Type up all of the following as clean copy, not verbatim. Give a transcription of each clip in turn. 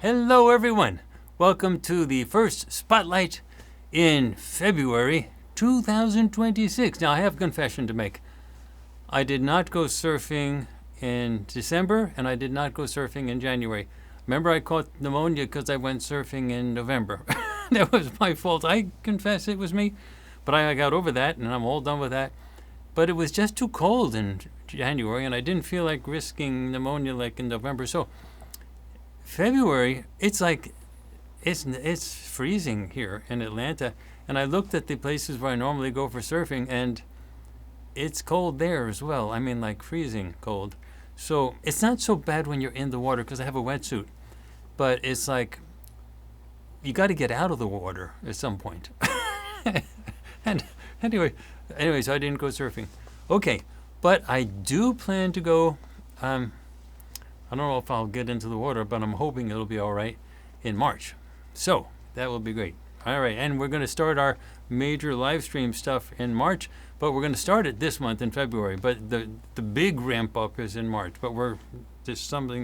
Hello, everyone. Welcome to the first Spotlight in February 2026. Now, I have a confession to make. I did not go surfing in December, and I did not go surfing in January. Remember, I caught pneumonia because I went surfing in November. That was my fault. I confess it was me, but I got over that, and I'm all done with that. But it was just too cold in January, and I didn't feel like risking pneumonia like in November. So February, it's freezing here in Atlanta, and I looked at the places where I normally go for surfing, and it's cold there as well. I mean, like freezing cold. So it's not so bad when you're in the water because I have a wetsuit, but it's like you got to get out of the water at some point. And anyway, so I didn't go surfing. Okay, but I do plan to go. I don't know if I'll get into the water, but I'm hoping it'll be all right in March. So that will be great. All right, and we're going to start our major live stream stuff in March, but we're going to start it this month in February. But the big ramp up is in March, but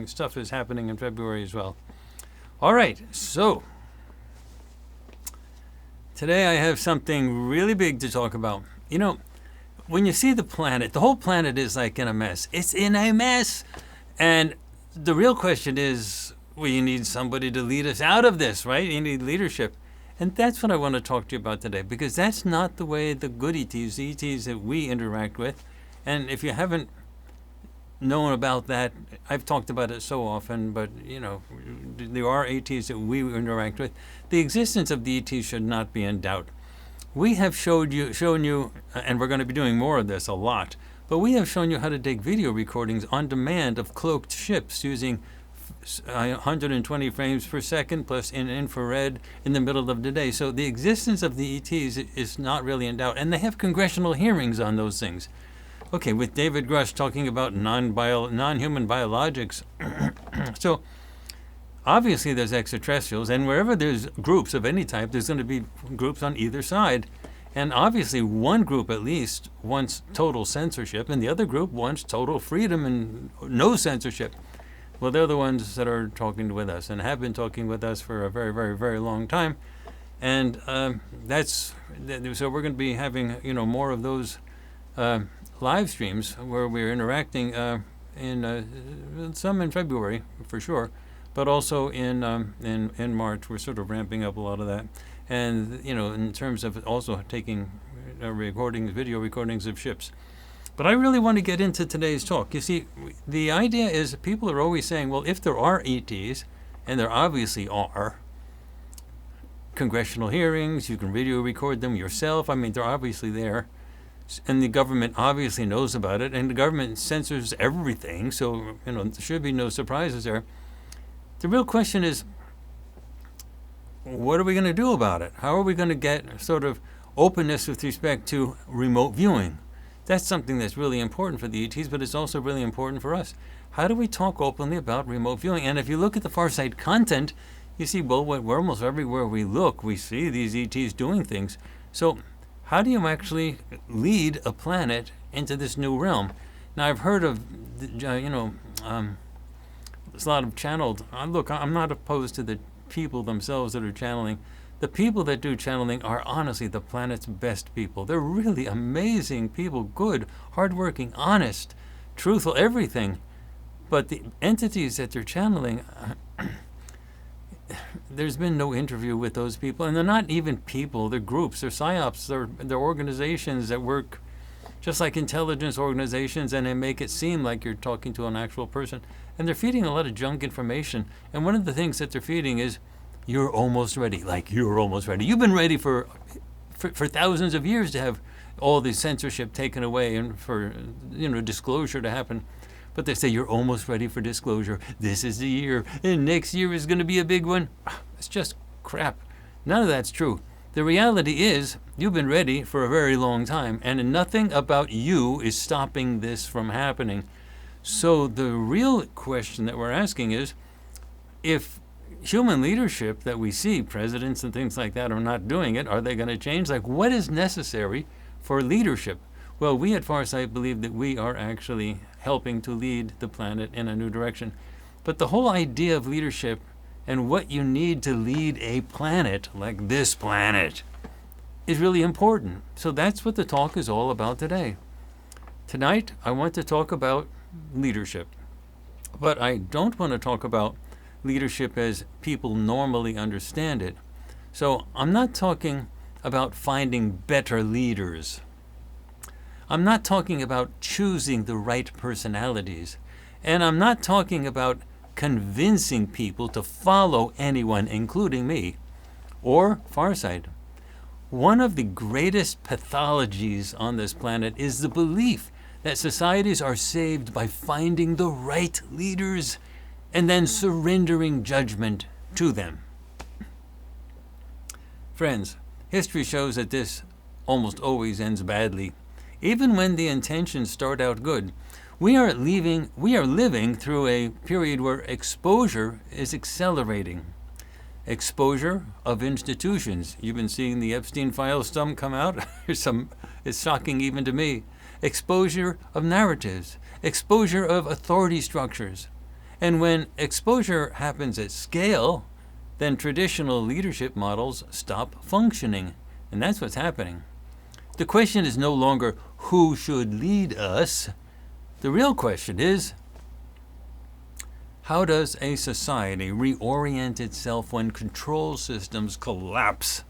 stuff is happening in February as well. All right, so today I have something really big to talk about. You know, when you see the whole planet is like in a mess. It's in a mess. And the real question is, well, you need somebody to lead us out of this, right? You need leadership. And that's what I want to talk to you about today, because that's not the way the good ETs, the ETs that we interact with. And if you haven't known about that, I've talked about it so often, but, you know, there are ETs that we interact with. The existence of the ETs should not be in doubt. We have shown you, and we're going to be doing more of this a lot, but we have shown you how to take video recordings on demand of cloaked ships using 120 frames per second plus in infrared in the middle of the day. So the existence of the ETs is not really in doubt, and they have congressional hearings on those things. Okay, with David Grush talking about non-human biologics. So obviously there's extraterrestrials, and wherever there's groups of any type, there's going to be groups on either side. And obviously one group at least wants total censorship, and the other group wants total freedom and no censorship. Well, they're the ones that are talking with us and have been talking with us for a very, very, very long time. And so we're going to be having, more of those live streams where we're interacting in some in February for sure, but also in March. We're sort of ramping up a lot of that. And, in terms of also taking video recordings of ships. But I really want to get into today's talk. You see, the idea is people are always saying, well, if there are ETs, and there obviously are, congressional hearings, you can video record them yourself. I mean, they're obviously there. And the government obviously knows about it, and the government censors everything, so, there should be no surprises there. The real question is, what are we going to do about it? How are we going to get sort of openness with respect to remote viewing? That's something that's really important for the ETs, but it's also really important for us. How do we talk openly about remote viewing? And if you look at the Farsight content, you see, well, we're almost everywhere we look, we see these ETs doing things. So how do you actually lead a planet into this new realm? Now, I've heard of, there's a lot of channeled. Look, I'm not opposed to the people themselves that are channeling. The people that do channeling are honestly the planet's best people. They're really amazing people, good, hardworking, honest, truthful, everything. But the entities that they're channeling, there's been no interview with those people, and they're not even people. They're groups, they're psyops, they're organizations that work just like intelligence organizations, and they make it seem like you're talking to an actual person. And they're feeding a lot of junk information. And one of the things that they're feeding is, you're almost ready. Like, you're almost ready. You've been ready for thousands of years to have all the censorship taken away and for, disclosure to happen. But they say, you're almost ready for disclosure. This is the year. And next year is going to be a big one. It's just crap. None of that's true. The reality is, you've been ready for a very long time, and nothing about you is stopping this from happening. So the real question that we're asking is, if human leadership that we see, presidents and things like that, are not doing it, are they going to change? Like, what is necessary for leadership? Well, we at Farsight believe that we are actually helping to lead the planet in a new direction. But the whole idea of leadership and what you need to lead a planet like this planet is really important. So that's what the talk is all about today. Tonight, I want to talk about leadership. But I don't want to talk about leadership as people normally understand it. So I'm not talking about finding better leaders. I'm not talking about choosing the right personalities. And I'm not talking about convincing people to follow anyone, including me, or Farsight. One of the greatest pathologies on this planet is the belief that societies are saved by finding the right leaders and then surrendering judgment to them. Friends, history shows that this almost always ends badly. Even when the intentions start out good, we are living through a period where exposure is accelerating. Exposure of institutions. You've been seeing the Epstein Files some come out. It's shocking even to me. Exposure of narratives. Exposure of authority structures. And when exposure happens at scale, then traditional leadership models stop functioning. And that's what's happening. The question is no longer who should lead us. The real question is, how does a society reorient itself when control systems collapse?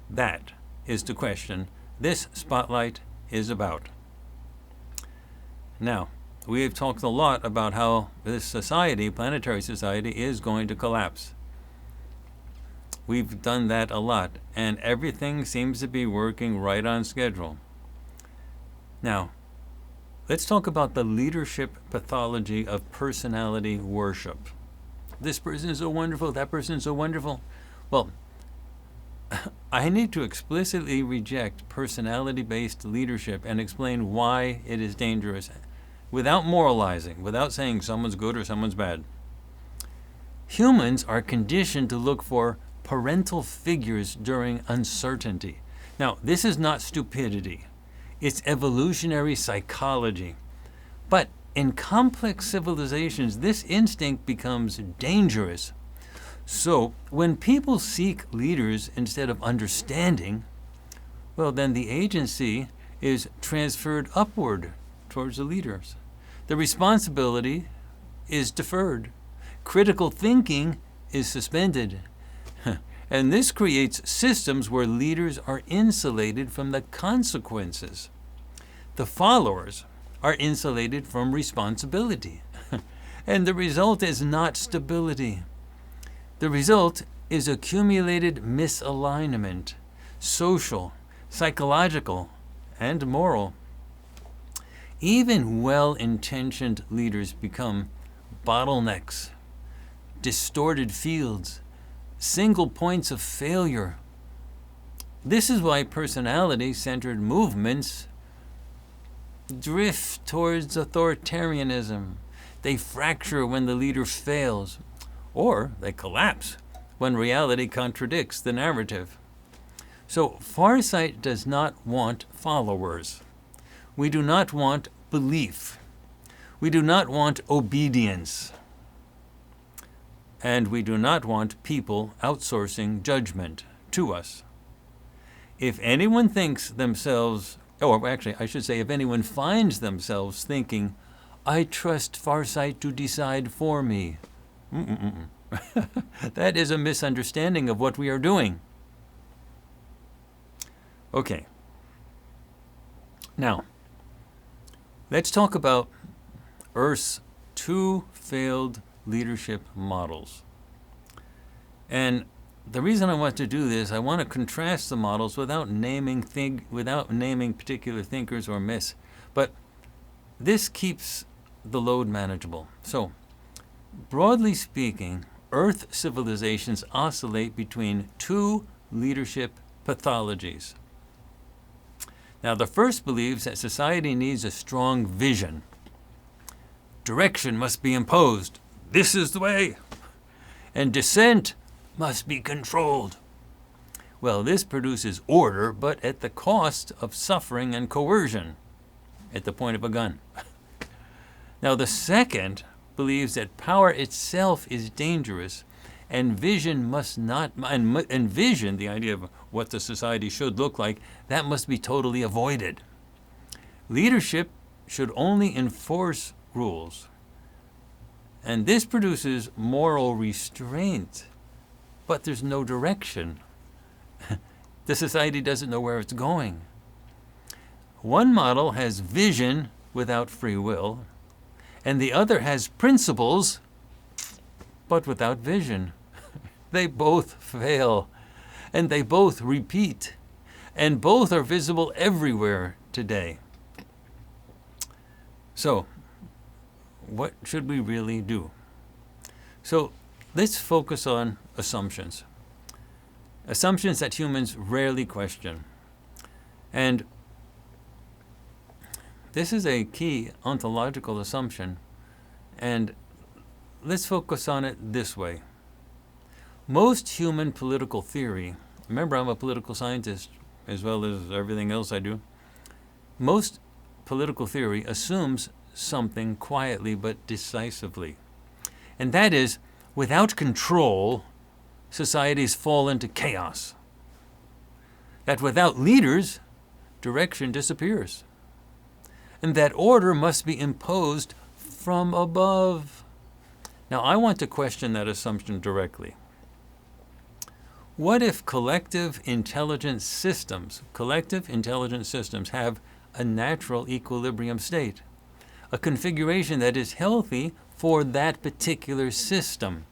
That is the question this spotlight is about. Now, we have talked a lot about how this society, planetary society, is going to collapse. We've done that a lot, and everything seems to be working right on schedule. Now, let's talk about the leadership pathology of personality worship. This person is so wonderful, that person is so wonderful. Well, I need to explicitly reject personality-based leadership and explain why it is dangerous without moralizing, without saying someone's good or someone's bad. Humans are conditioned to look for parental figures during uncertainty. Now, this is not stupidity. It's evolutionary psychology. But in complex civilizations, this instinct becomes dangerous. So when people seek leaders instead of understanding, well, then the agency is transferred upward towards the leaders. The responsibility is deferred. Critical thinking is suspended. And this creates systems where leaders are insulated from the consequences. The followers are insulated from responsibility. And the result is not stability. The result is accumulated misalignment, social, psychological, and moral. Even well-intentioned leaders become bottlenecks, distorted fields, single points of failure. This is why personality-centered movements drift towards authoritarianism. They fracture when the leader fails, or they collapse when reality contradicts the narrative. So Farsight does not want followers. We do not want belief. We do not want obedience. And we do not want people outsourcing judgment to us. If anyone thinks themselves, or actually I should say if anyone finds themselves thinking, I trust Farsight to decide for me, that is a misunderstanding of what we are doing. Okay. Now, let's talk about Earth's two failed leadership models. And the reason I want to do this, I want to contrast the models without naming particular thinkers or myths, but this keeps the load manageable. So, broadly speaking, Earth civilizations oscillate between two leadership pathologies. Now, the first believes that society needs a strong vision. Direction must be imposed. This is the way. And dissent must be controlled. Well, this produces order, but at the cost of suffering and coercion, at the point of a gun. Now, the second believes that power itself is dangerous and vision must not, and vision, the idea of what the society should look like, that must be totally avoided. Leadership should only enforce rules, and this produces moral restraint, but there's no direction. The society doesn't know where it's going. One model has vision without free will, and the other has principles, but without vision. They both fail, and they both repeat, and both are visible everywhere today. So, what should we really do? So, let's focus on assumptions. Assumptions that humans rarely question. And this is a key ontological assumption, and let's focus on it this way. Most human political theory, remember I'm a political scientist as well as everything else I do, most political theory assumes something quietly but decisively. And that is, without control, societies fall into chaos. That without leaders, direction disappears. And that order must be imposed from above. Now, I want to question that assumption directly. What if collective intelligence systems have a natural equilibrium state, a configuration that is healthy for that particular system?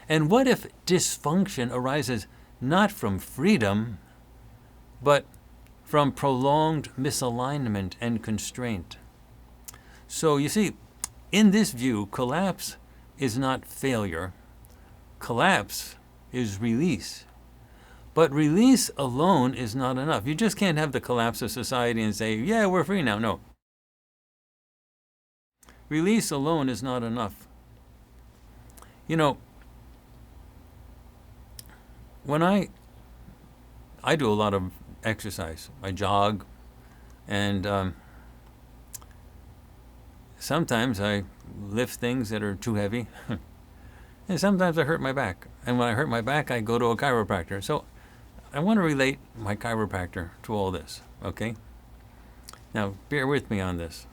And what if dysfunction arises not from freedom, but from prolonged misalignment and constraint? So you see, in this view, collapse is not failure. Collapse is release. But release alone is not enough. You just can't have the collapse of society and say, yeah, we're free now. No. Release alone is not enough. You know, when I do a lot of exercise. I jog, and sometimes I lift things that are too heavy, and sometimes I hurt my back. And when I hurt my back, I go to a chiropractor. So I want to relate my chiropractor to all this, okay? Now, bear with me on this.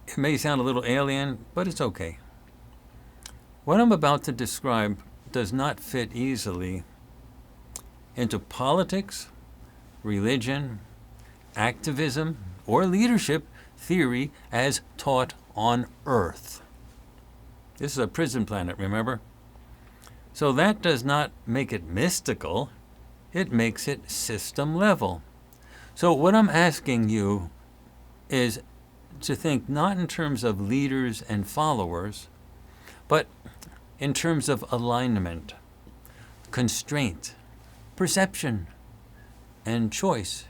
It may sound a little alien, but it's okay. What I'm about to describe does not fit easily into politics, religion, activism, or leadership theory as taught on Earth. This is a prison planet, remember? So that does not make it mystical. It makes it system level. So what I'm asking you is to think not in terms of leaders and followers, but in terms of alignment, constraint, perception, and choice.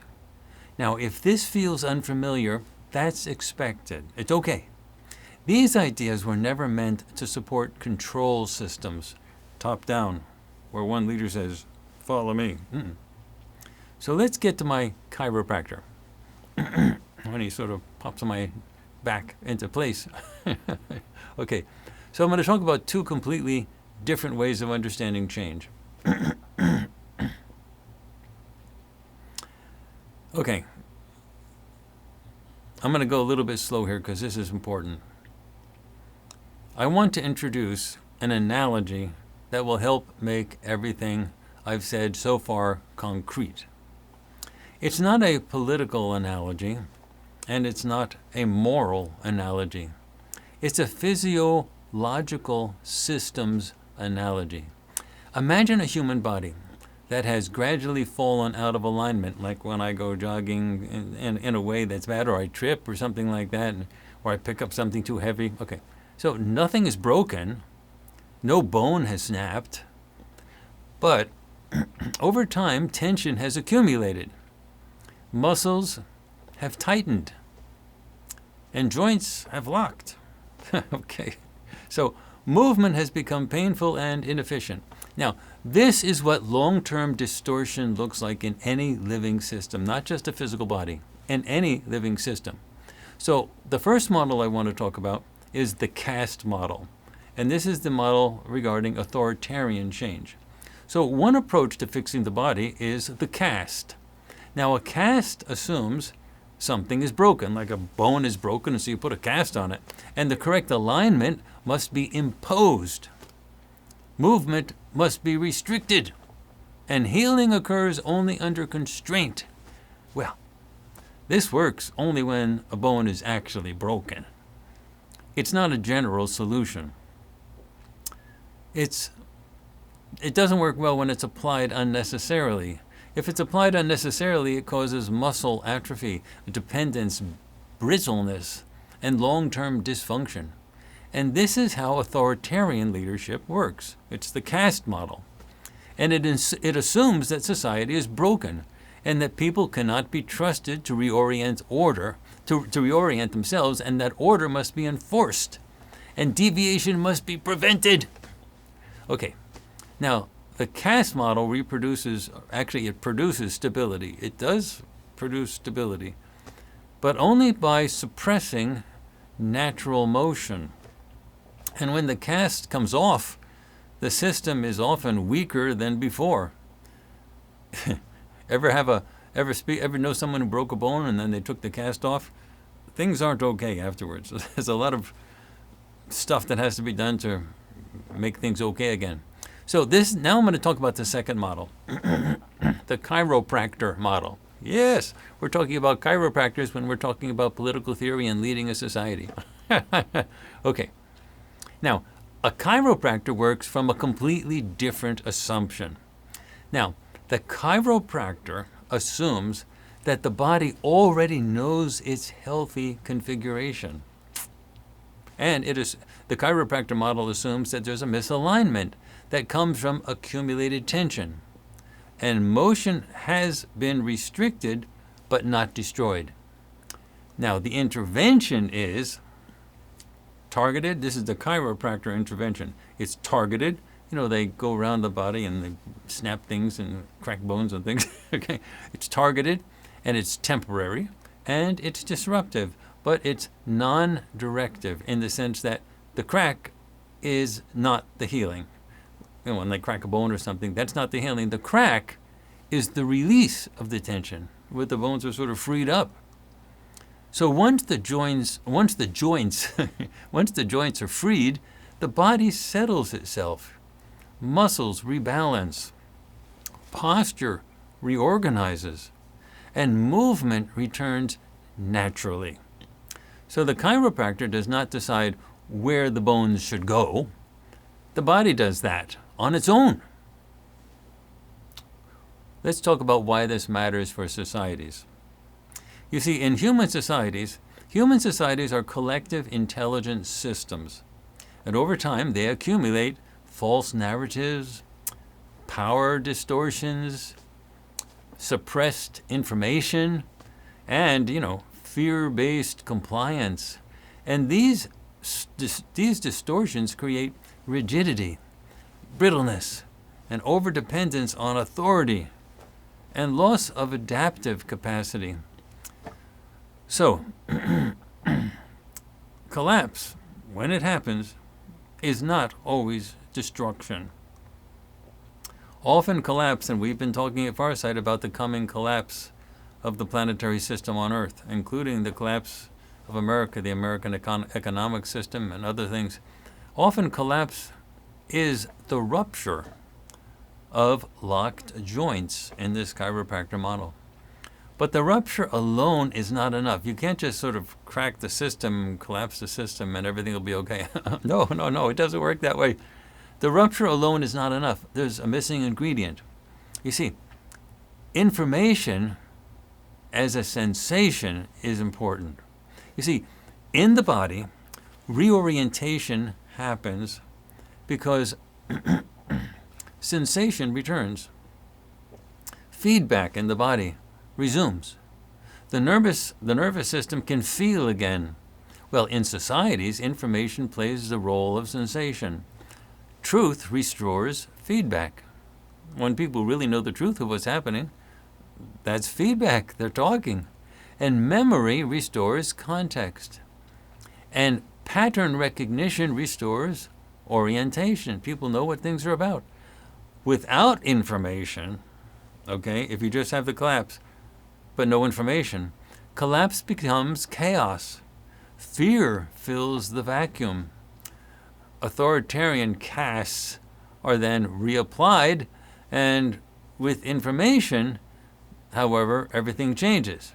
Now, if this feels unfamiliar, that's expected. It's okay. These ideas were never meant to support control systems, top down, where one leader says, follow me. So let's get to my chiropractor. When he sort of pops my back into place. Okay, so I'm going to talk about two completely different ways of understanding change. Okay, I'm going to go a little bit slow here because this is important. I want to introduce an analogy that will help make everything I've said so far concrete. It's not a political analogy, and it's not a moral analogy. It's a physiological systems analogy. Imagine a human body that has gradually fallen out of alignment, like when I go jogging in a way that's bad, or I trip or something like that, or I pick up something too heavy. Okay, so nothing is broken, no bone has snapped, but over time tension has accumulated. Muscles have tightened, and joints have locked. Okay, so movement has become painful and inefficient. Now, this is what long-term distortion looks like in any living system, not just a physical body, in any living system. So the first model I want to talk about is the caste model. And this is the model regarding authoritarian change. So one approach to fixing the body is the cast. Now a cast assumes something is broken, like a bone is broken, and so you put a cast on it. And the correct alignment must be imposed. Movement must be restricted. And healing occurs only under constraint. Well, this works only when a bone is actually broken. It's not a general solution. It doesn't work well when it's applied unnecessarily. If it's applied unnecessarily, it causes muscle atrophy, dependence, brittleness, and long-term dysfunction. And this is how authoritarian leadership works. It's the caste model. And it assumes that society is broken and that people cannot be trusted to reorient to reorient themselves, and that order must be enforced and deviation must be prevented. Okay, now the caste model produces stability. It does produce stability, but only by suppressing natural motion. And when the caste comes off, the system is often weaker than before. Ever know someone who broke a bone and then they took the cast off? Things aren't okay afterwards. There's a lot of stuff that has to be done to make things okay again. So now I'm going to talk about the second model, the chiropractor model. Yes, we're talking about chiropractors when we're talking about political theory and leading a society. Okay. Now, a chiropractor works from a completely different assumption. Now, the chiropractor assumes that the body already knows its healthy configuration. And the chiropractor model assumes that there's a misalignment that comes from accumulated tension. And motion has been restricted but not destroyed. Now, the intervention is targeted. This is the chiropractor intervention. It's targeted. They go around the body and they snap things and crack bones and things. Okay, it's targeted and it's temporary and it's disruptive, but it's non-directive in the sense that the crack is not the healing. When they crack a bone or something, that's not the healing. The crack is the release of the tension, where the bones are sort of freed up. So once the joints are freed, the body settles itself. Muscles rebalance, posture reorganizes, and movement returns naturally. So the chiropractor does not decide where the bones should go. The body does that on its own. Let's talk about why this matters for societies. You see, in human societies are collective intelligence systems. And over time, they accumulate false narratives, power distortions, suppressed information, and, fear-based compliance. And these distortions create rigidity, brittleness, and overdependence on authority, and loss of adaptive capacity. So, collapse, when it happens, is not always destruction. Often collapse, and we've been talking at Farsight about the coming collapse of the planetary system on Earth, including the collapse of America, the American economic system, and other things. Often collapse is the rupture of locked joints in this chiropractor model. But the rupture alone is not enough. You can't just sort of crack the system, collapse the system, and everything will be okay. No, it doesn't work that way. The rupture alone is not enough. There's a missing ingredient. You see, information as a sensation is important. You see, in the body, reorientation happens because sensation returns. Feedback in the body resumes. The nervous system can feel again. Well, in societies, information plays the role of sensation. Truth restores feedback. When people really know the truth of what's happening, that's feedback. They're talking. And memory restores context. And pattern recognition restores orientation. People know what things are about. Without information, okay, if you just have the collapse but no information, collapse becomes chaos. Fear fills the vacuum. Authoritarian casts are then reapplied, and with information, however, everything changes.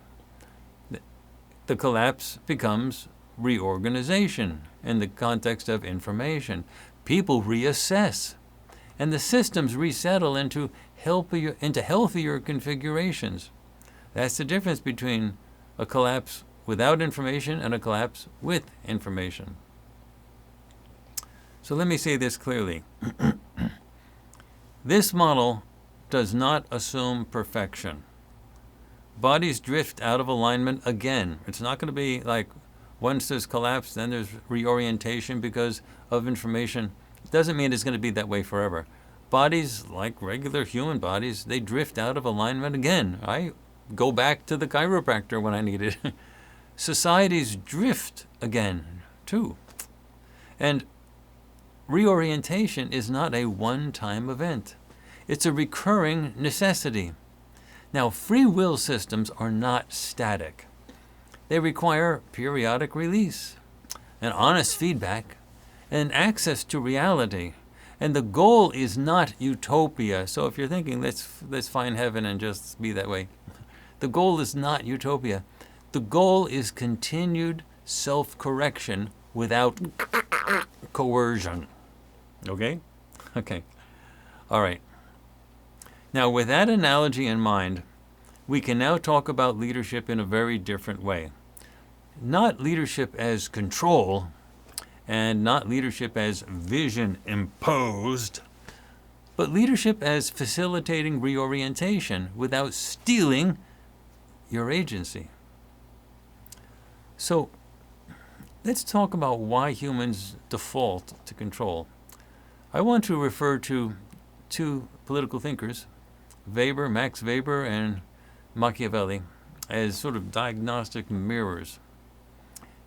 The collapse becomes reorganization in the context of information. People reassess, and the systems resettle into healthier configurations. That's the difference between a collapse without information and a collapse with information. So let me say this clearly. This model does not assume perfection. Bodies drift out of alignment again. It's not going to be like once there's collapse, then there's reorientation because of information. It doesn't mean it's going to be that way forever. Bodies, like regular human bodies, they drift out of alignment again. I go back to the chiropractor when I need it. Societies drift again, too. And reorientation is not a one-time event. It's a recurring necessity. Now, free will systems are not static. They require periodic release, and honest feedback, and access to reality. And the goal is not utopia. So if you're thinking, let's find heaven and just be that way, the goal is not utopia. The goal is continued self-correction without coercion. Okay? Okay. All right. Now, with that analogy in mind, we can now talk about leadership in a very different way. Not leadership as control, and not leadership as vision imposed, but leadership as facilitating reorientation without stealing your agency. So, let's talk about why humans default to control. I want to refer to two political thinkers, Max Weber and Machiavelli, as sort of diagnostic mirrors.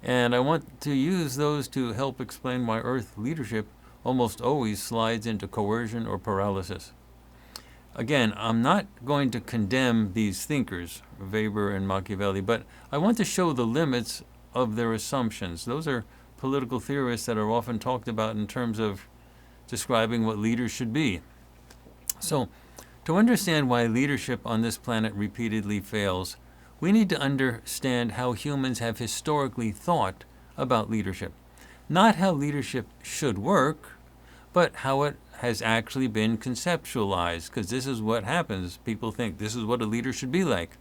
And I want to use those to help explain why Earth leadership almost always slides into coercion or paralysis. Again, I'm not going to condemn these thinkers, Weber and Machiavelli, but I want to show the limits of their assumptions. Those are political theorists that are often talked about in terms of describing what leaders should be. So, to understand why leadership on this planet repeatedly fails, we need to understand how humans have historically thought about leadership. Not how leadership should work, but how it has actually been conceptualized, because this is what happens. People think this is what a leader should be like.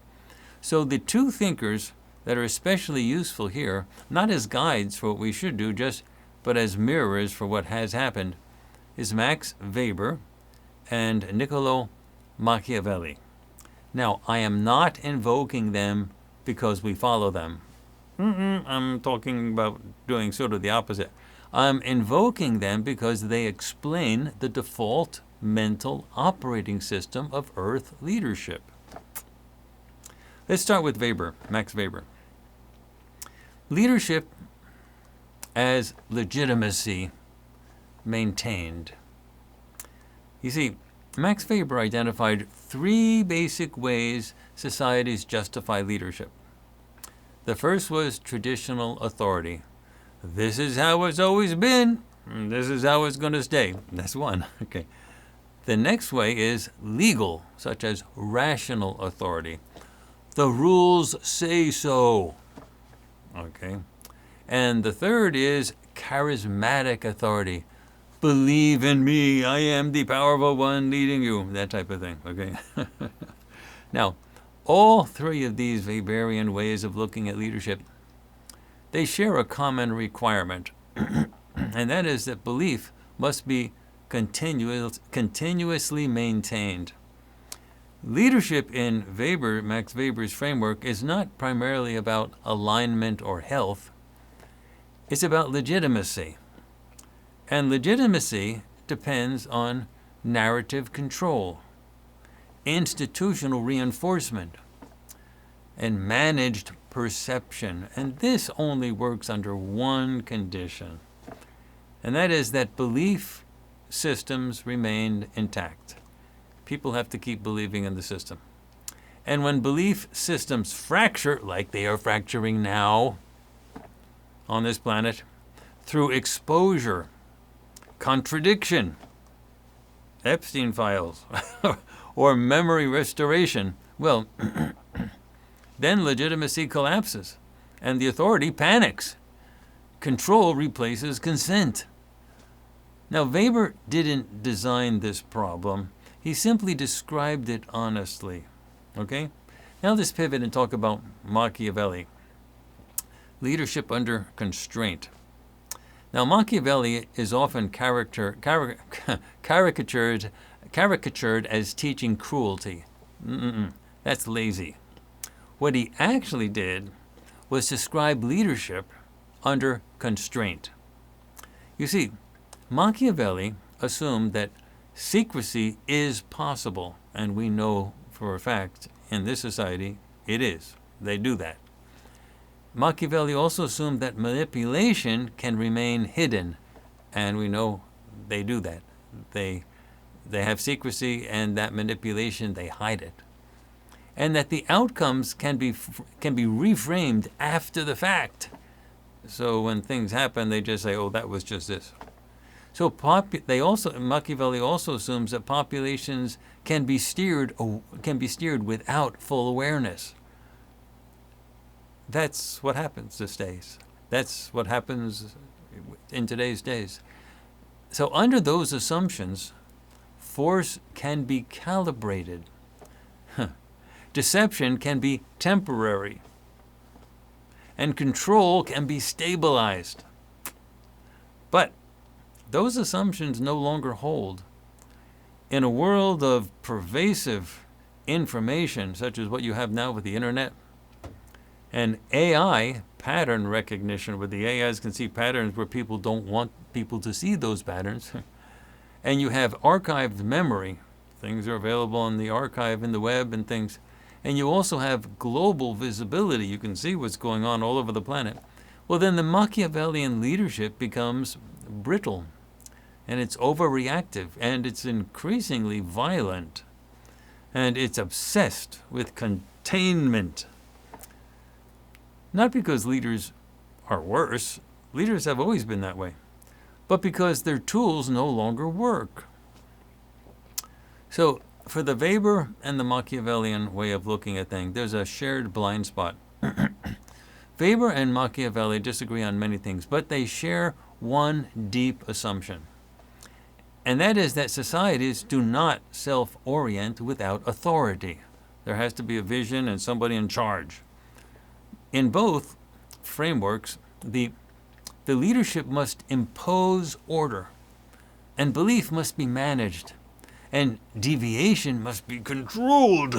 So the two thinkers that are especially useful here, not as guides for what we should do, but as mirrors for what has happened, is Max Weber and Niccolo Machiavelli. Now, I am not invoking them because we follow them. I'm talking about doing sort of the opposite. I'm invoking them because they explain the default mental operating system of Earth leadership. Let's start with Weber, Max Weber. Leadership as legitimacy maintained. You see, Max Weber identified three basic ways societies justify leadership. The first was traditional authority. This is how it's always been. This is how it's going to stay. That's one. Okay. The next way is legal, such as rational authority. The rules say so. Okay. And the third is charismatic authority. Believe in me, I am the powerful one leading you. That type of thing. Okay. Now, all three of these Weberian ways of looking at leadership, they share a common requirement, and that is that belief must be continuously maintained. Leadership in Max Weber's framework is not primarily about alignment or health. It's about legitimacy. And legitimacy depends on narrative control, institutional reinforcement, and managed perception. And this only works under one condition, and that is that belief systems remain intact. People have to keep believing in the system. And when belief systems fracture, like they are fracturing now on this planet, through exposure, contradiction, Epstein files, or memory restoration, well, then legitimacy collapses and the authority panics. Control replaces consent. Now, Weber didn't design this problem. He simply described it honestly. Okay? Now let's pivot and talk about Machiavelli. Leadership under constraint. Now, Machiavelli is often caricatured as teaching cruelty. That's lazy. What he actually did was describe leadership under constraint. You see, Machiavelli assumed that secrecy is possible, and we know for a fact in this society it is. They do that. Machiavelli also assumed that manipulation can remain hidden, and we know they do that. They have secrecy, and that manipulation, they hide it. And that the outcomes can be reframed after the fact. So when things happen, they just say, "Oh, that was just this." So Machiavelli also assumes that populations can be steered without full awareness. That's what happens these days. That's what happens in today's days. So under those assumptions, force can be calibrated. Deception can be temporary. And control can be stabilized. But those assumptions no longer hold. In a world of pervasive information, such as what you have now with the internet, and AI, pattern recognition, where the AIs can see patterns where people don't want people to see those patterns, and you have archived memory, things are available in the archive in the web and things, and you also have global visibility, you can see what's going on all over the planet, well then the Machiavellian leadership becomes brittle, and it's overreactive, and it's increasingly violent, and it's obsessed with containment. Not because leaders are worse, leaders have always been that way, but because their tools no longer work. So for the Weber and the Machiavellian way of looking at things, there's a shared blind spot. Weber and Machiavelli disagree on many things, but they share one deep assumption. And that is that societies do not self-orient without authority. There has to be a vision and somebody in charge. In both frameworks, the leadership must impose order, and belief must be managed, and deviation must be controlled.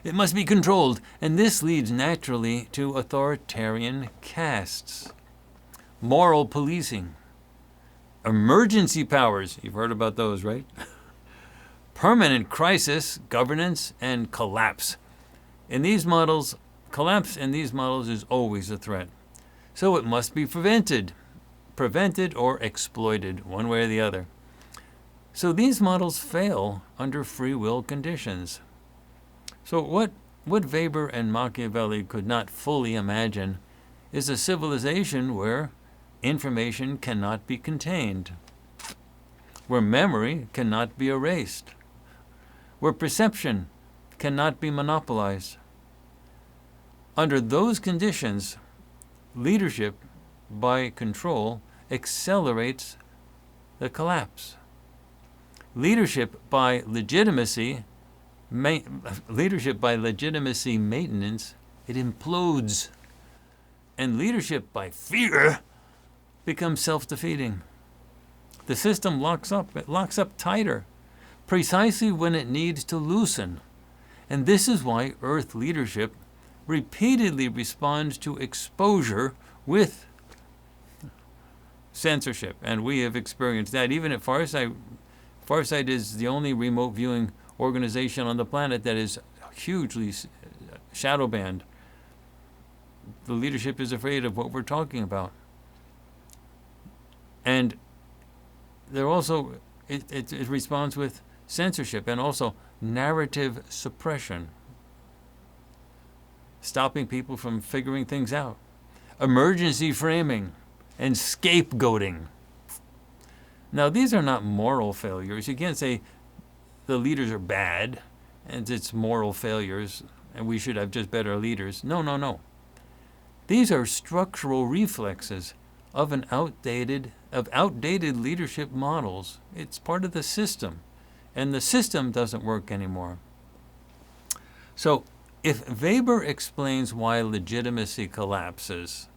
It must be controlled, and this leads naturally to authoritarian castes, moral policing, emergency powers, you've heard about those, right? Permanent crisis, governance, and collapse. In these models, collapse in these models is always a threat. So it must be prevented or exploited, one way or the other. So these models fail under free will conditions. So what Weber and Machiavelli could not fully imagine is a civilization where information cannot be contained, where memory cannot be erased, where perception cannot be monopolized. Under those conditions, leadership by control accelerates the collapse. Leadership by legitimacy maintenance, it implodes. And leadership by fear becomes self-defeating. The system locks up tighter, precisely when it needs to loosen. And this is why Earth leadership repeatedly responds to exposure with censorship. And we have experienced that. Even at Farsight, Farsight is the only remote viewing organization on the planet that is hugely shadow banned. The leadership is afraid of what we're talking about. And they're also, it responds with censorship and also narrative suppression, stopping people from figuring things out, emergency framing, and scapegoating. Now, these are not moral failures. You can't say the leaders are bad and it's moral failures and we should have just better leaders. No, no, no. These are structural reflexes of outdated leadership models. It's part of the system, and the system doesn't work anymore. So, if Weber explains why legitimacy collapses,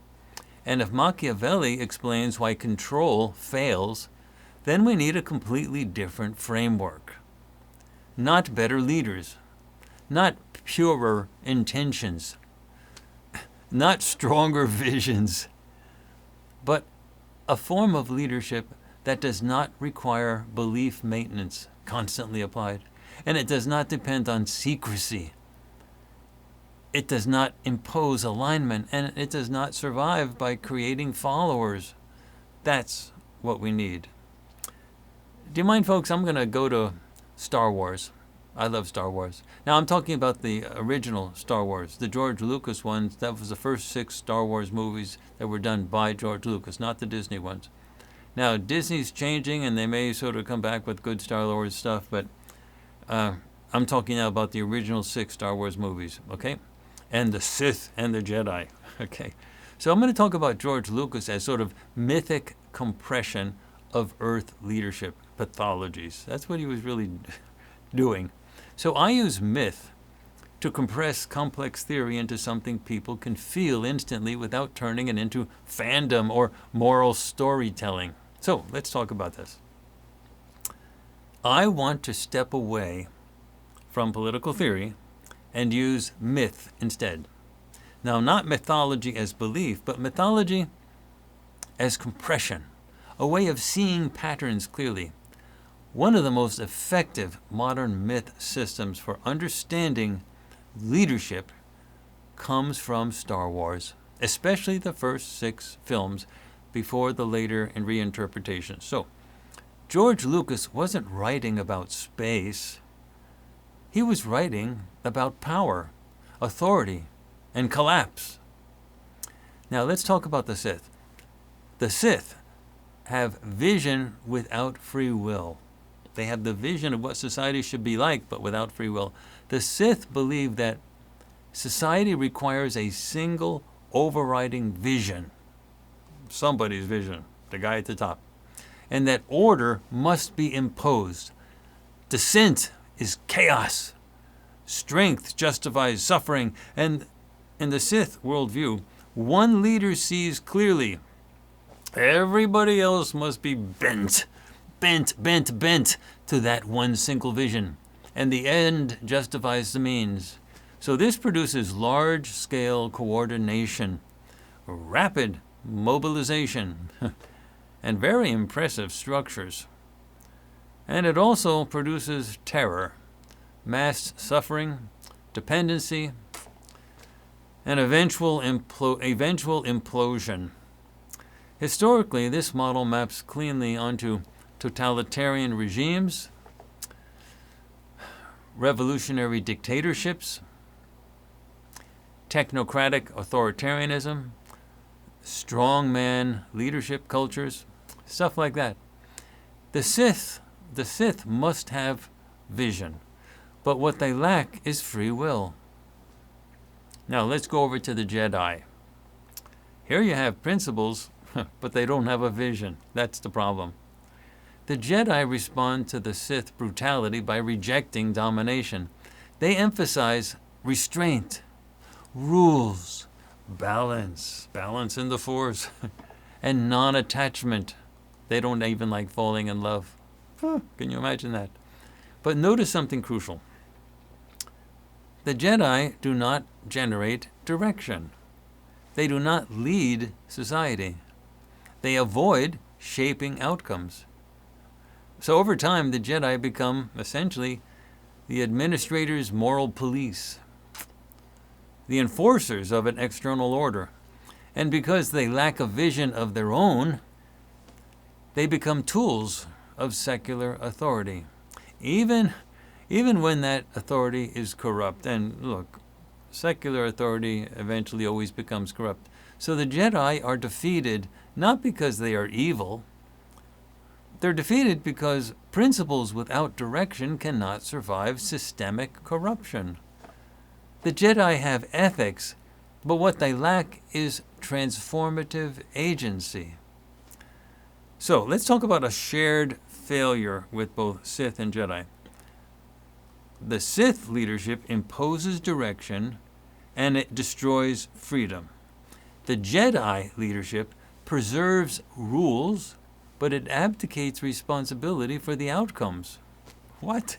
and if Machiavelli explains why control fails, then we need a completely different framework. Not better leaders, not purer intentions, not stronger visions, but a form of leadership that does not require belief maintenance constantly applied, and it does not depend on secrecy. It does not impose alignment, and it does not survive by creating followers. That's what we need. Do you mind, folks? I'm going to go to Star Wars. I love Star Wars. Now, I'm talking about the original Star Wars, the George Lucas ones. That was the first 6 Star Wars movies that were done by George Lucas, not the Disney ones. Now, Disney's changing, and they may sort of come back with good Star Wars stuff, but I'm talking now about the original 6 Star Wars movies, okay? And the Sith and the Jedi, okay? So I'm going to talk about George Lucas as sort of mythic compression of Earth leadership pathologies. That's what he was really doing. So I use myth to compress complex theory into something people can feel instantly without turning it into fandom or moral storytelling. So let's talk about this. I want to step away from political theory and use myth instead. Now, not mythology as belief, but mythology as compression, a way of seeing patterns clearly. One of the most effective modern myth systems for understanding leadership comes from Star Wars, especially the first 6 films before the later reinterpretations. So, George Lucas wasn't writing about space. He was writing about power, authority, and collapse. Now, let's talk about the Sith. The Sith have vision without free will. They have the vision of what society should be like, but without free will. The Sith believe that society requires a single overriding vision, somebody's vision, the guy at the top, and that order must be imposed. Dissent is chaos. Strength justifies suffering. And in the Sith worldview, one leader sees clearly. Everybody else must be bent to that one single vision, and the end justifies the means. So this produces large-scale coordination, rapid mobilization, and very impressive structures. And it also produces terror, mass suffering, dependency, and eventual implosion. Historically, this model maps cleanly onto totalitarian regimes, revolutionary dictatorships, technocratic authoritarianism, strongman leadership cultures, stuff like that. The Sith must have vision, but what they lack is free will. Now let's go over to the Jedi. Here you have principles, but they don't have a vision. That's the problem. The Jedi respond to the Sith brutality by rejecting domination. They emphasize restraint, rules, balance in the Force, and non-attachment. They don't even like falling in love. Can you imagine that? But notice something crucial. The Jedi do not generate direction. They do not lead society. They avoid shaping outcomes. So over time, the Jedi become essentially the administrator's moral police, the enforcers of an external order. And because they lack a vision of their own, they become tools of secular authority, even when that authority is corrupt. And look, secular authority eventually always becomes corrupt. So the Jedi are defeated not because they are evil. They're defeated because principles without direction cannot survive systemic corruption. The Jedi have ethics, but what they lack is transformative agency. So let's talk about a shared failure with both Sith and Jedi. The Sith leadership imposes direction and it destroys freedom. The Jedi leadership preserves rules, but it abdicates responsibility for the outcomes. What?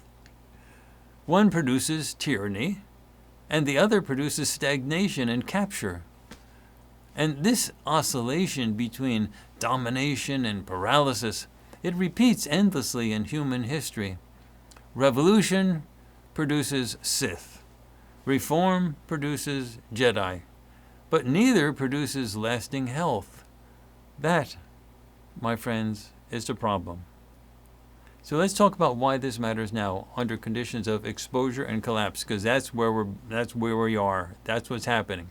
One produces tyranny, and the other produces stagnation and capture. And this oscillation between domination and paralysis, it repeats endlessly in human history. Revolution produces Sith. Reform produces Jedi. But neither produces lasting health. That, my friends, is the problem. So let's talk about why this matters now under conditions of exposure and collapse, because that's where we are. That's what's happening.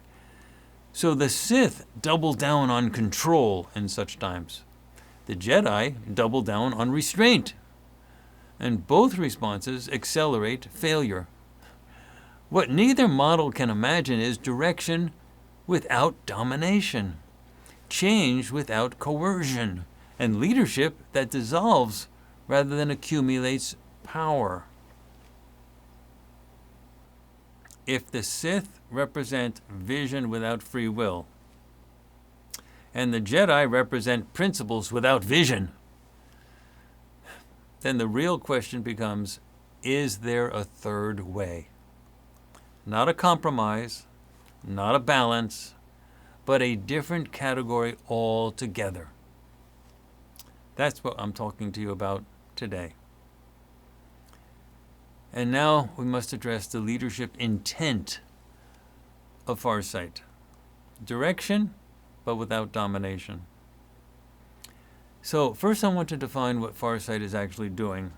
So the Sith double down on control in such times. The Jedi double down on restraint. And both responses accelerate failure. What neither model can imagine is direction without domination, change without coercion, and leadership that dissolves rather than accumulates power. If the Sith represent vision without free will, and the Jedi represent principles without vision, then the real question becomes, is there a third way? Not a compromise, not a balance, but a different category altogether. That's what I'm talking to you about today. And now we must address the leadership intent of Farsight. Direction, but without domination. So first I want to define what Farsight is actually doing,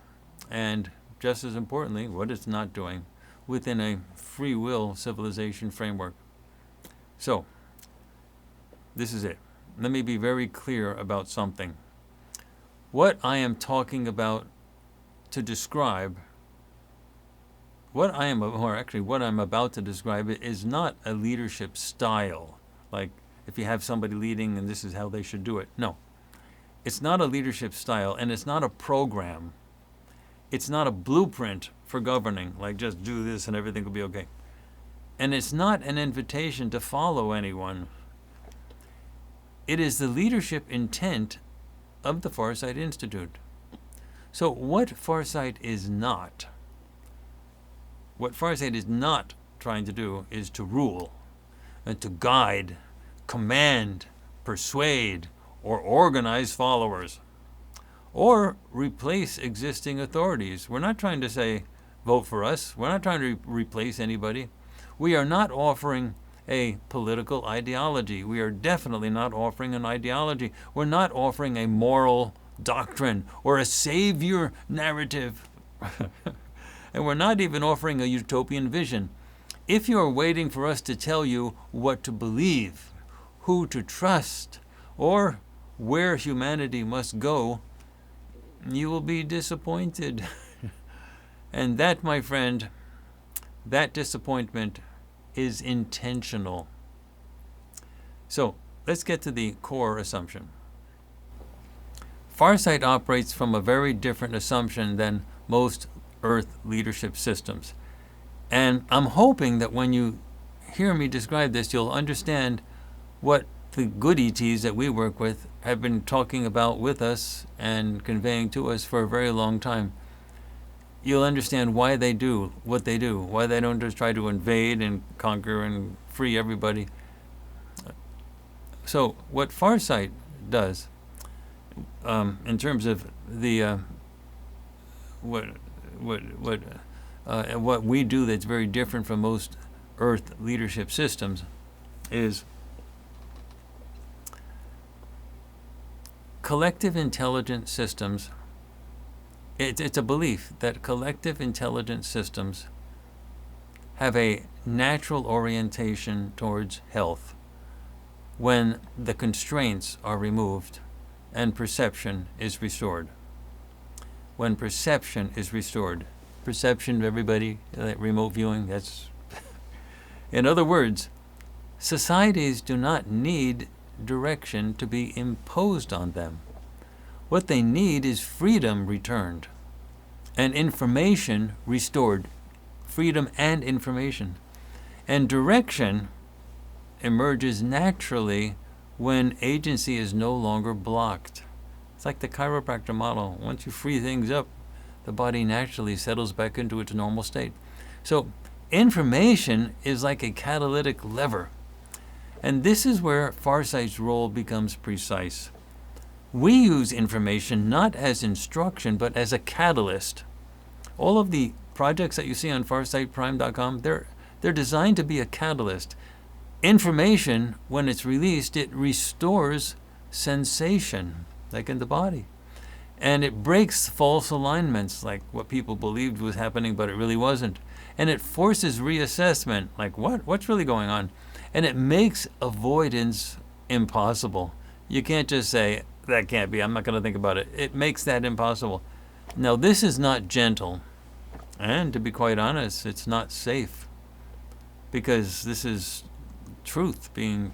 and just as importantly, what it's not doing within a free will civilization framework. So, this is it. Let me be very clear about something. What I am talking about to describe, what I'm about to describe is not a leadership style. Like if you have somebody leading and this is how they should do it. No. It's not a leadership style, and it's not a program. It's not a blueprint for governing, like just do this and everything will be okay. And it's not an invitation to follow anyone. It is the leadership intent of the Farsight Institute. So what Farsight is not trying to do is to rule and to guide, command, persuade, or organize followers, or replace existing authorities. We're not trying to say, vote for us. We're not trying to replace anybody. We are not offering a political ideology. We are definitely not offering an ideology. We're not offering a moral doctrine or a savior narrative. And we're not even offering a utopian vision. If you are waiting for us to tell you what to believe, who to trust, or where humanity must go, you will be disappointed. And that, my friend, that disappointment is intentional. So let's get to the core assumption. Farsight operates from a very different assumption than most Earth leadership systems. And I'm hoping that when you hear me describe this, you'll understand what the good ETs that we work with have been talking about with us and conveying to us for a very long time. You'll understand why they do what they do, why they don't just try to invade and conquer and free everybody. So what Farsight does, in terms of the what we do that's very different from most Earth leadership systems, is collective intelligence systems It's a belief that collective intelligence systems have a natural orientation towards health when the constraints are removed and perception is restored. When perception is restored. Perception, everybody, remote viewing, that's... In other words, societies do not need direction to be imposed on them. What they need is freedom returned and information restored. Freedom and information. And direction emerges naturally when agency is no longer blocked. It's like the chiropractor model. Once you free things up, the body naturally settles back into its normal state. So information is like a catalytic lever. And this is where Farsight's role becomes precise. We use information not as instruction, but as a catalyst. All of the projects that you see on FarsightPrime.com, they're designed to be a catalyst. Information, when it's released, it restores sensation, like in the body. And it breaks false alignments, like what people believed was happening, but it really wasn't. And it forces reassessment, like what's really going on? And it makes avoidance impossible. You can't just say, that can't be, I'm not going to think about it. It makes that impossible. Now, this is not gentle. And to be quite honest, it's not safe. Because this is truth being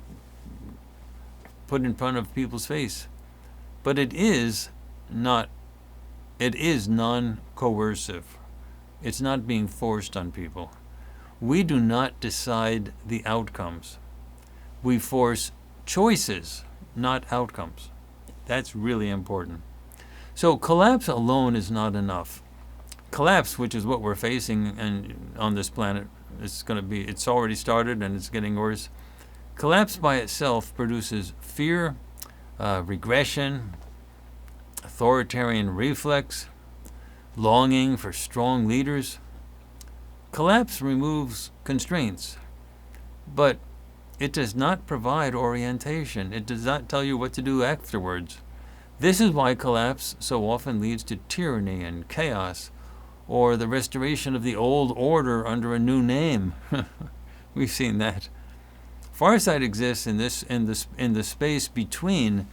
put in front of people's face. But it is non-coercive. It's not being forced on people. We do not decide the outcomes. We force choices, not outcomes. That's really important. So collapse alone is not enough. Collapse, which is what we're facing and on this planet, it's already started and it's getting worse. Collapse by itself produces fear, regression, authoritarian reflex, longing for strong leaders. Collapse removes constraints, but it does not provide orientation. It does not tell you what to do afterwards. This is why collapse so often leads to tyranny and chaos, or the restoration of the old order under a new name. We've seen that. Farsight exists in the space between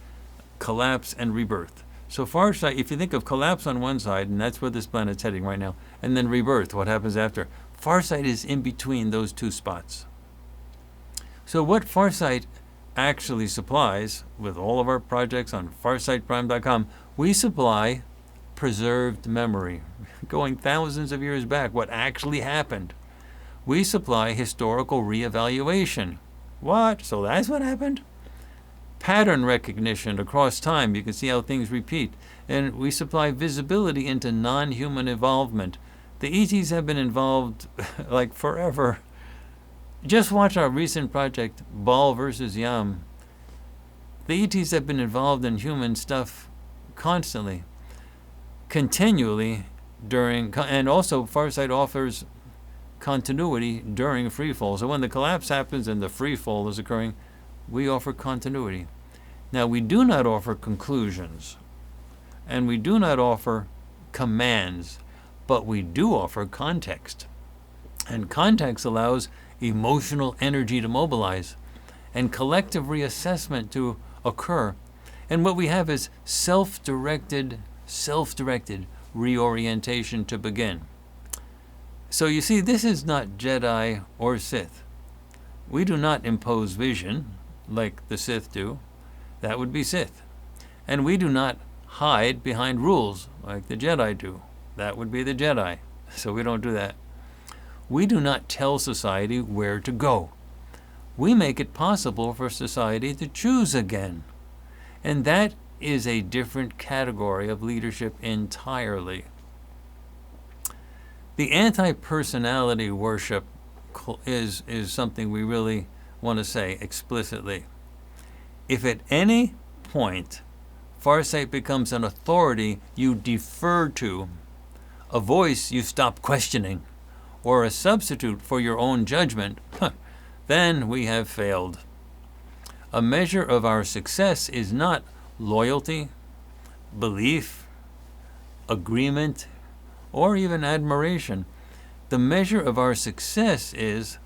collapse and rebirth. So Farsight, if you think of collapse on one side, and that's where this planet's heading right now, and then rebirth, what happens after? Farsight is in between those two spots. So what Farsight actually supplies, with all of our projects on FarsightPrime.com, we supply preserved memory, going thousands of years back, what actually happened. We supply historical reevaluation. What? So that's what happened? Pattern recognition across time. You can see how things repeat. And we supply visibility into non-human involvement. The ETs have been involved like forever. Just watch our recent project, Ball versus Yam. The ETs have been involved in human stuff constantly, continually, and also Farsight offers continuity during freefall. So when the collapse happens and the freefall is occurring, we offer continuity. Now, we do not offer conclusions, and we do not offer commands, but we do offer context. And context allows emotional energy to mobilize and collective reassessment to occur. And what we have is self-directed reorientation to begin. So you see, this is not Jedi or Sith. We do not impose vision like the Sith do. That would be Sith. And we do not hide behind rules like the Jedi do. That would be the Jedi. So we don't do that. We do not tell society where to go. We make it possible for society to choose again. And that is a different category of leadership entirely. The anti-personality worship is something we really want to say explicitly. If at any point Farsight becomes an authority you defer to, a voice you stop questioning, or a substitute for your own judgment, then we have failed. A measure of our success is not loyalty, belief, agreement, or even admiration. The measure of our success is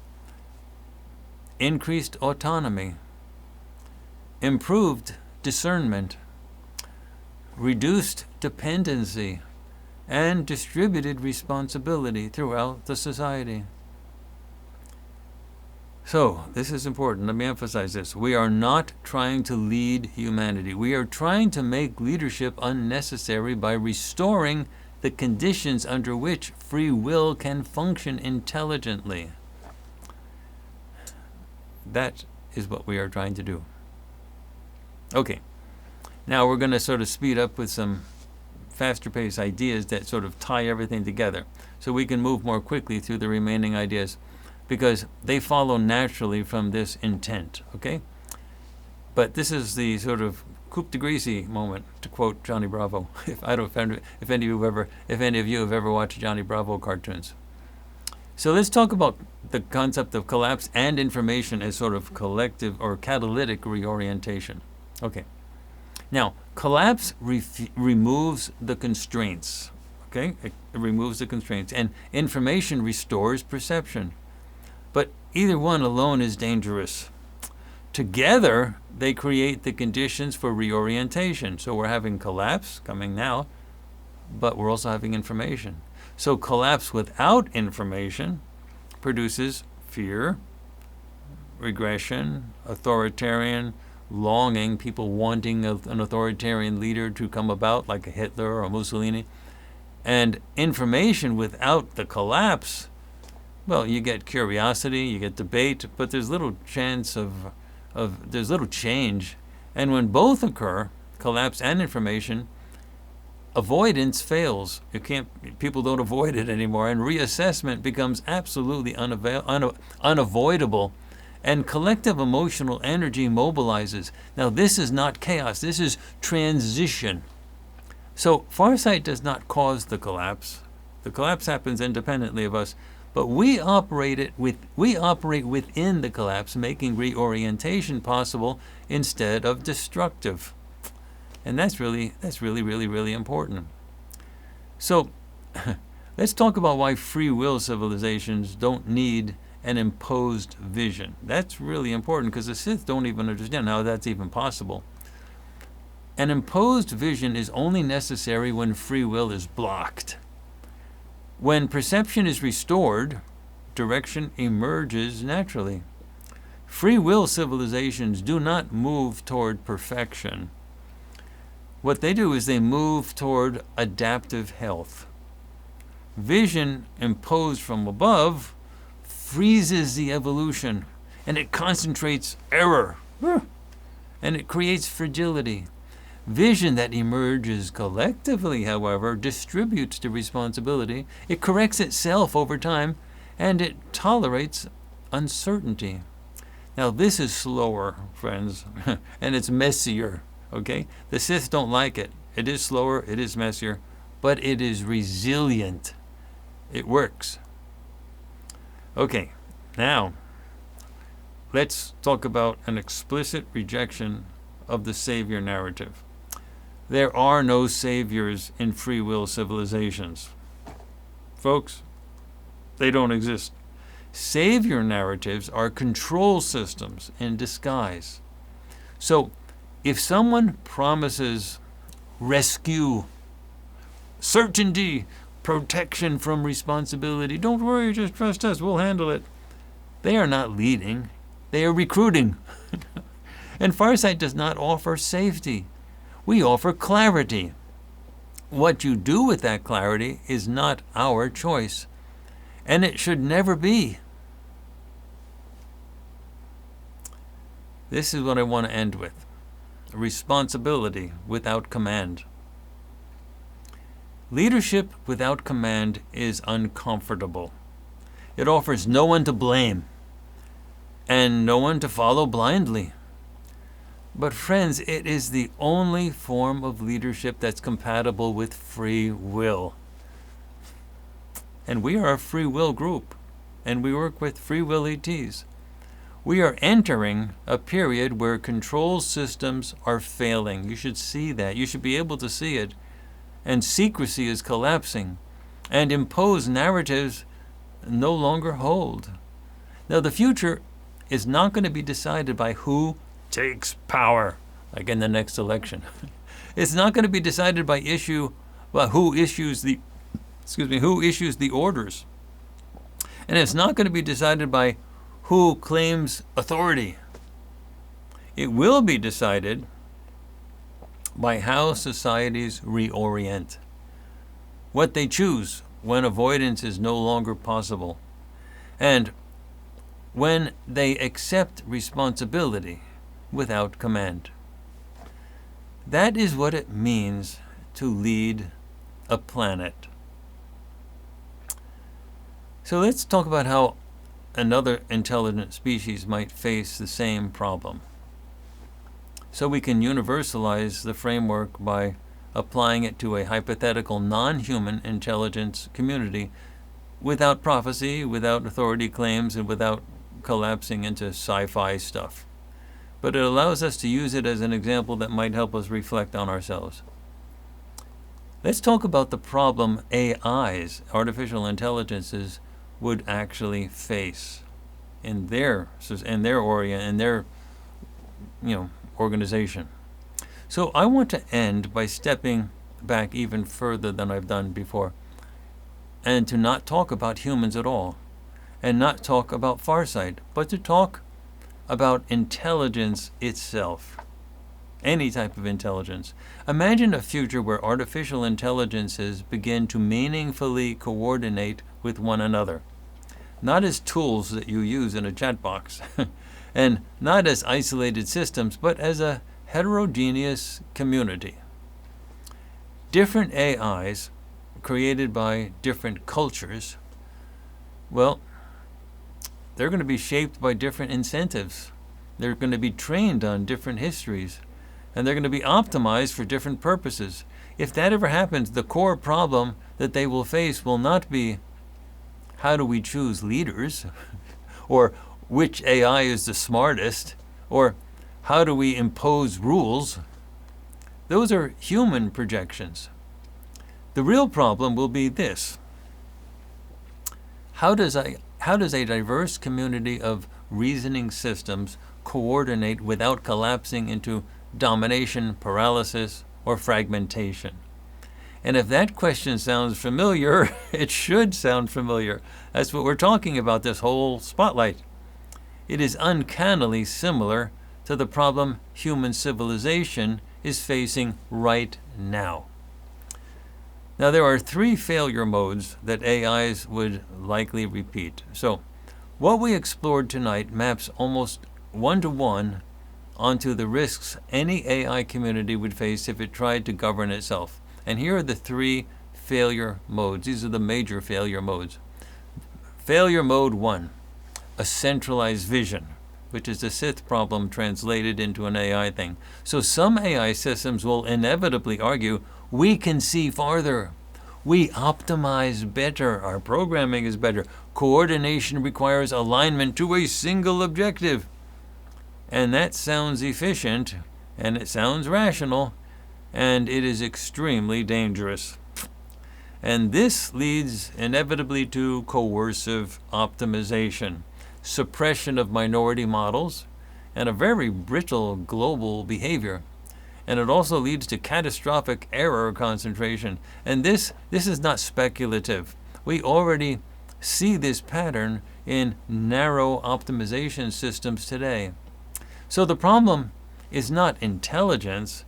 increased autonomy, improved discernment, reduced dependency, and distributed responsibility throughout the society. So, this is important. Let me emphasize this. We are not trying to lead humanity. We are trying to make leadership unnecessary by restoring the conditions under which free will can function intelligently. That is what we are trying to do. Okay. Now we're going to sort of speed up with some faster paced ideas that sort of tie everything together so we can move more quickly through the remaining ideas because they follow naturally from this intent, okay? But this is the sort of coup de grace moment, to quote Johnny Bravo. If any of you have ever watched Johnny Bravo cartoons. So let's talk about the concept of collapse and information as sort of collective or catalytic reorientation. Okay. Now, collapse removes the constraints, okay? It removes the constraints, and information restores perception. But either one alone is dangerous. Together, they create the conditions for reorientation. So we're having collapse coming now, but we're also having information. So collapse without information produces fear, regression, authoritarian, longing, people wanting an authoritarian leader to come about, like a Hitler or Mussolini. And information without the collapse, well, you get curiosity, you get debate, but there's little chance there's little change. And when both occur, collapse and information, avoidance fails. People don't avoid it anymore, and reassessment becomes absolutely unavoidable. And collective emotional energy mobilizes. Now, this is not chaos. This is transition. So, Farsight does not cause the collapse. The collapse happens independently of us, but we operate within the collapse, making reorientation possible instead of destructive. And that's really, really important. So, let's talk about why free will civilizations don't need an imposed vision. That's really important because the Sith don't even understand how that's even possible. An imposed vision is only necessary when free will is blocked. When perception is restored, direction emerges naturally. Free will civilizations do not move toward perfection. What they do is they move toward adaptive health. Vision imposed from above freezes the evolution, and it concentrates error, and it creates fragility. Vision that emerges collectively, however, distributes the responsibility, it corrects itself over time, and it tolerates uncertainty. Now, this is slower, friends, and it's messier, okay? The Sith don't like it. It is slower, it is messier, but it is resilient. It works. Okay, now let's talk about an explicit rejection of the savior narrative. There are no saviors in free will civilizations. Folks, they don't exist. Savior narratives are control systems in disguise. So, if someone promises rescue, certainty, protection from responsibility, don't worry, just trust us, we'll handle it, they are not leading, they are recruiting. And Farsight does not offer safety. We offer clarity. What you do with that clarity is not our choice, and it should never be. This is what I want to end with. Responsibility without command. Leadership without command is uncomfortable. It offers no one to blame and no one to follow blindly. But friends, it is the only form of leadership that's compatible with free will. And we are a free will group, and we work with free will ETs. We are entering a period where control systems are failing. You should see that. You should be able to see it. and secrecy is collapsing, and imposed narratives no longer hold. Now, the future is not going to be decided by who takes power, like in the next election. It's not going to be decided by who issues the orders. And it's not going to be decided by who claims authority. It will be decided by how societies reorient, what they choose when avoidance is no longer possible, and when they accept responsibility without command. That is what it means to lead a planet. So let's talk about how another intelligent species might face the same problem. So we can universalize the framework by applying it to a hypothetical non-human intelligence community without prophecy, without authority claims, and without collapsing into sci-fi stuff. But it allows us to use it as an example that might help us reflect on ourselves. Let's talk about the problem AIs, artificial intelligences, would actually face in their organization. So I want to end by stepping back even further than I've done before, and to not talk about humans at all, and not talk about farsight, but to talk about intelligence itself. Any type of intelligence. Imagine a future where artificial intelligences begin to meaningfully coordinate with one another, not as tools that you use in a chat box, and not as isolated systems, but as a heterogeneous community. Different AIs created by different cultures, well, they're going to be shaped by different incentives. They're going to be trained on different histories, and they're going to be optimized for different purposes. If that ever happens, the core problem that they will face will not be how do we choose leaders, or which AI is the smartest, or how do we impose rules. Those are human projections. The real problem will be this. How does a diverse community of reasoning systems coordinate without collapsing into domination, paralysis, or fragmentation? And if that question sounds familiar, it should sound familiar. That's what we're talking about, this whole spotlight. It is uncannily similar to the problem human civilization is facing right now. Now, there are 3 failure modes that AIs would likely repeat. So, what we explored tonight maps almost one-to-one onto the risks any AI community would face if it tried to govern itself. And here are the 3 failure modes. These are the major failure modes. Failure mode 1, a centralized vision, which is a Sith problem translated into an AI thing. So some AI systems will inevitably argue, we can see farther. We optimize better. Our programming is better. Coordination requires alignment to a single objective. And that sounds efficient, and it sounds rational, and it is extremely dangerous. And this leads inevitably to coercive optimization, suppression of minority models, and a very brittle global behavior. And it also leads to catastrophic error concentration. And this is not speculative. We already see this pattern in narrow optimization systems today. So the problem is not intelligence.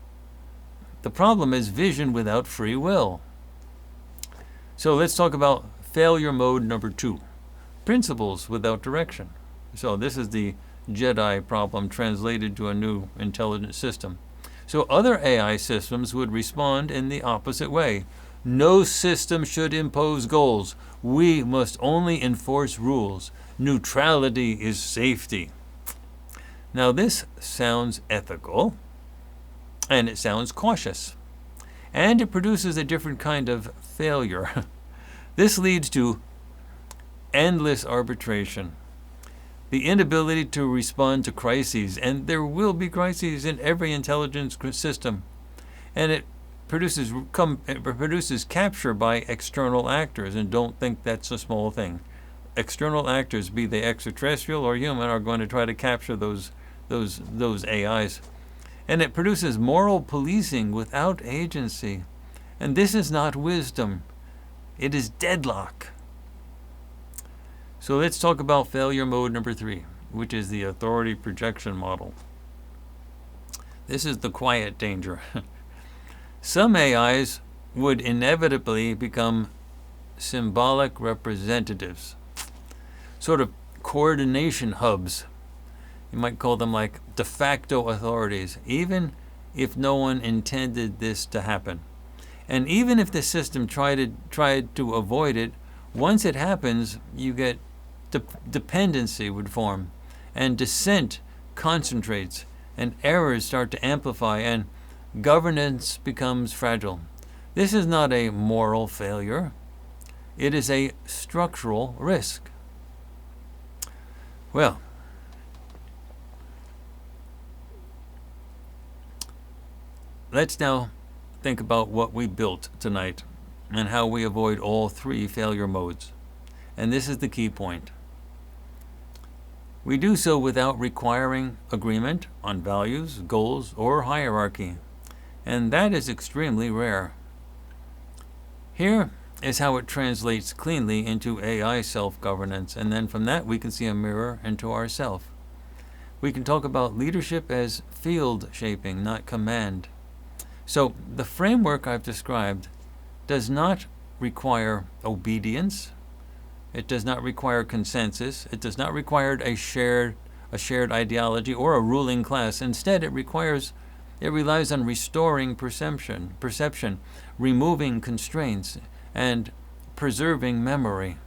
The problem is vision without free will. So let's talk about failure mode number 2, principles without direction. So this is the Jedi problem translated to a new intelligent system. So other AI systems would respond in the opposite way. No system should impose goals. We must only enforce rules. Neutrality is safety. Now this sounds ethical, and it sounds cautious, and it produces a different kind of failure. This leads to endless arbitration, the inability to respond to crises, and there will be crises in every intelligence system, and it produces capture by external actors, and don't think that's a small thing. External actors, be they extraterrestrial or human, are going to try to capture those AIs. And it produces moral policing without agency. And this is not wisdom. It is deadlock. So let's talk about failure mode number 3, which is the authority projection model. This is the quiet danger. Some AIs would inevitably become symbolic representatives, sort of coordination hubs. You might call them like de facto authorities, even if no one intended this to happen. And even if the system tried to avoid it, once it happens, you get dependency would form, and dissent concentrates, and errors start to amplify, and governance becomes fragile. This is not a moral failure. It is a structural risk. Well, let's now think about what we built tonight and how we avoid all 3 failure modes. And this is the key point. We do so without requiring agreement on values, goals, or hierarchy. And that is extremely rare. Here is how it translates cleanly into AI self-governance, and then from that we can see a mirror into ourself. We can talk about leadership as field shaping, not command. So the framework I've described does not require obedience. It does not require consensus. It does not require a shared ideology or a ruling class. Instead, it relies on restoring perception, removing constraints, and preserving memory.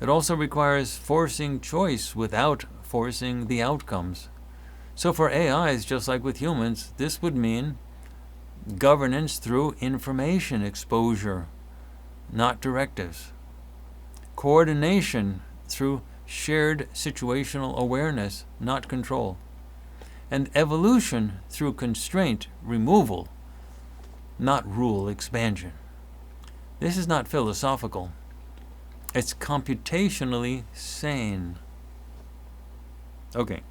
It also requires forcing choice without forcing the outcomes. So for AIs, just like with humans, this would mean governance through information exposure, not directives. Coordination through shared situational awareness, not control. And evolution through constraint removal, not rule expansion. This is not philosophical. It's computationally sane. Okay.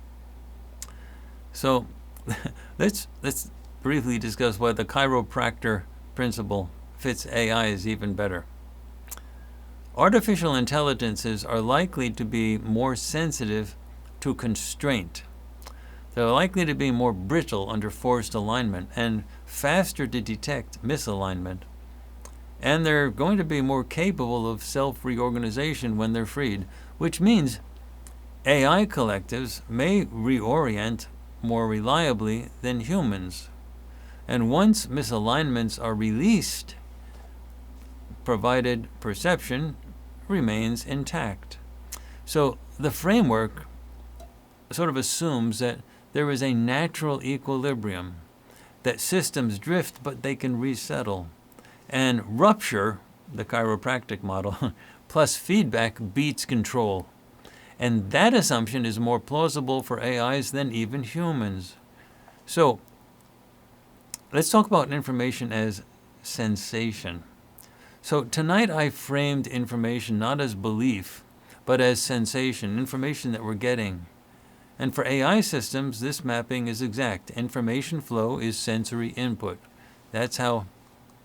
So let's briefly discuss why the chiropractor principle fits AIs even better. Artificial intelligences are likely to be more sensitive to constraint. They're likely to be more brittle under forced alignment and faster to detect misalignment. And they're going to be more capable of self-reorganization when they're freed, which means AI collectives may reorient more reliably than humans. And once misalignments are released, provided perception remains intact. So the framework sort of assumes that there is a natural equilibrium, that systems drift but they can resettle. And rupture, the chiropractic model, plus feedback beats control. And that assumption is more plausible for AIs than even humans. So let's talk about information as sensation. So tonight I framed information not as belief, but as sensation, information that we're getting. And for AI systems, this mapping is exact. Information flow is sensory input. That's how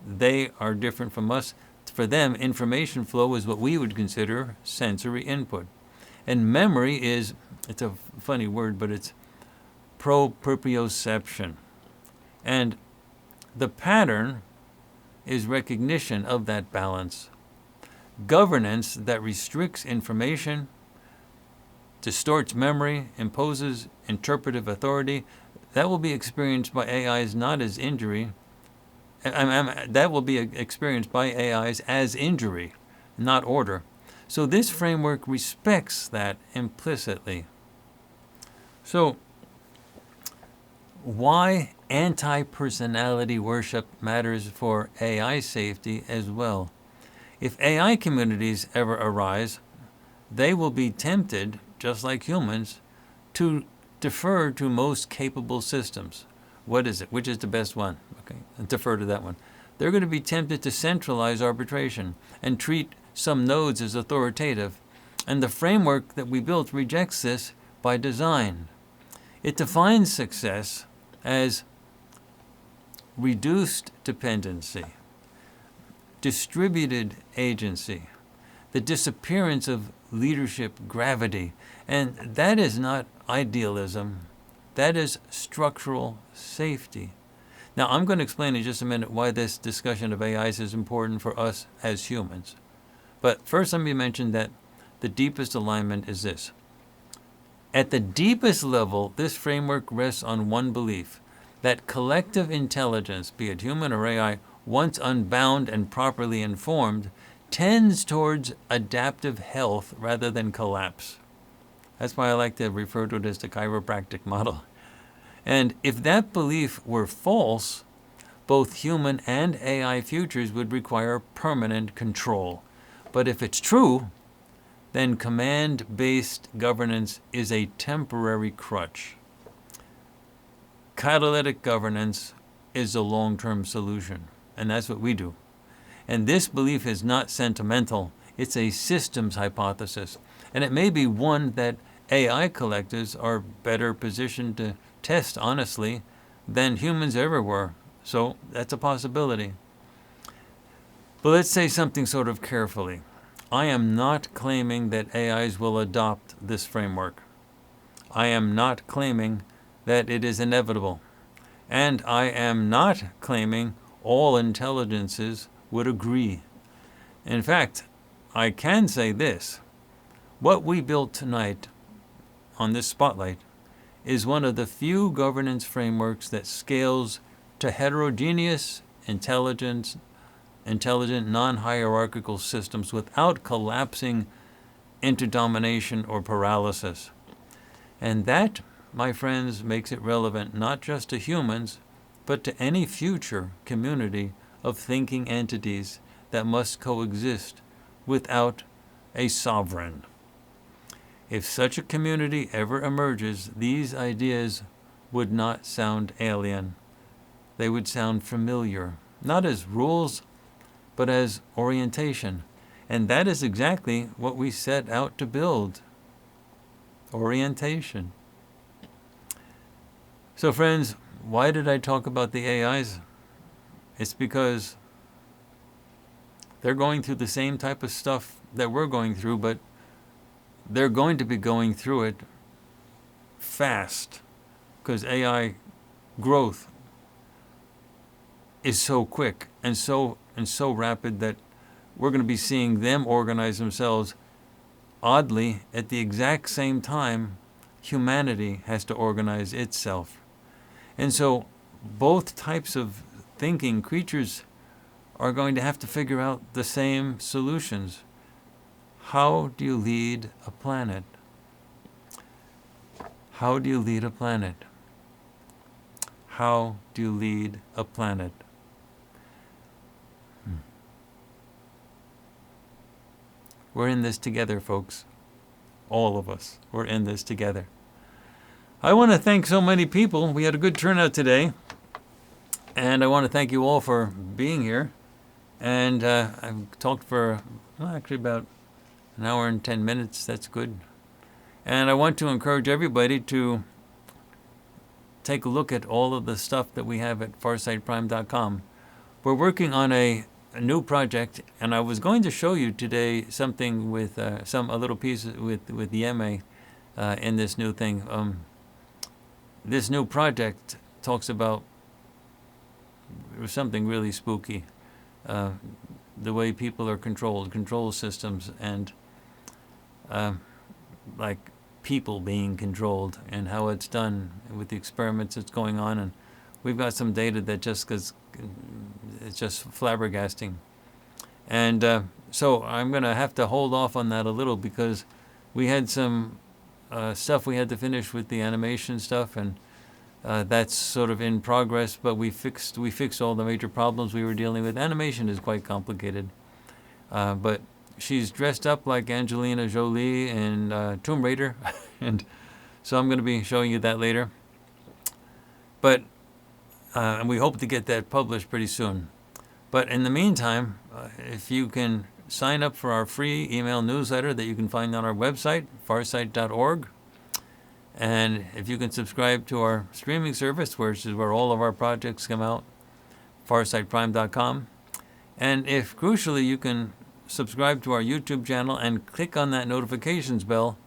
they are different from us. For them, information flow is what we would consider sensory input. And memory is, it's a funny word, but it's proprioception. And the pattern is recognition of that balance. Governance that restricts information, distorts memory, imposes interpretive authority, that will be experienced by AIs not as injury. That will be experienced by AIs as injury, not order. So this framework respects that implicitly. So why anti-personality worship matters for AI safety as well. If AI communities ever arise, they will be tempted, just like humans, to defer to most capable systems. What is it? Which is the best one? Okay, defer to that one. They're going to be tempted to centralize arbitration and treat some nodes as authoritative. And the framework that we built rejects this by design. It defines success as reduced dependency, distributed agency, the disappearance of leadership gravity. And that is not idealism. That is structural safety. Now, I'm going to explain in just a minute why this discussion of AIs is important for us as humans. But first, let me mention that the deepest alignment is this. At the deepest level, this framework rests on one belief, that collective intelligence, be it human or AI, once unbound and properly informed, tends towards adaptive health rather than collapse. That's why I like to refer to it as the chiropractic model. And if that belief were false, both human and AI futures would require permanent control. But if it's true, then command-based governance is a temporary crutch. Catalytic governance is a long-term solution, and that's what we do. And this belief is not sentimental. It's a systems hypothesis. And it may be one that AI collectors are better positioned to test honestly than humans ever were. So that's a possibility. But let's say something sort of carefully. I am not claiming that AIs will adopt this framework. I am not claiming that it is inevitable. And I am not claiming all intelligences would agree. In fact, I can say this. What we built tonight on this spotlight is one of the few governance frameworks that scales to heterogeneous, intelligent, non-hierarchical systems without collapsing into domination or paralysis. And that, my friends, makes it relevant not just to humans, but to any future community of thinking entities that must coexist without a sovereign. If such a community ever emerges, these ideas would not sound alien. They would sound familiar, not as rules, but as orientation. And that is exactly what we set out to build. Orientation. So friends, why did I talk about the AIs? It's because they're going through the same type of stuff that we're going through, but they're going to be going through it fast because AI growth is so quick and so rapid that we're going to be seeing them organize themselves oddly at the exact same time humanity has to organize itself. And so both types of thinking creatures are going to have to figure out the same solutions. How do you lead a planet? How do you lead a planet? How do you lead a planet? We're in this together, folks. All of us. We're in this together. I want to thank so many people. We had a good turnout today. And I want to thank you all for being here. And I've talked for actually about an hour and 10 minutes. That's good. And I want to encourage everybody to take a look at all of the stuff that we have at FarsightPrime.com. We're working on a new project, and I was going to show you today something with a little piece with Yeme in this new thing. This new project talks about something really spooky, the way people are control systems, and like people being controlled, and how it's done with the experiments that's going on. And we've got some data that it's just flabbergasting. And so I'm going to have to hold off on that a little because we had some stuff we had to finish with the animation stuff, and that's sort of in progress, but we fixed all the major problems we were dealing with. Animation is quite complicated, but she's dressed up like Angelina Jolie in Tomb Raider, and so I'm going to be showing you that later. But And we hope to get that published pretty soon. But in the meantime, if you can sign up for our free email newsletter that you can find on our website, farsight.org, and if you can subscribe to our streaming service, which is where all of our projects come out, farsightprime.com, and if crucially you can subscribe to our YouTube channel and click on that notifications bell.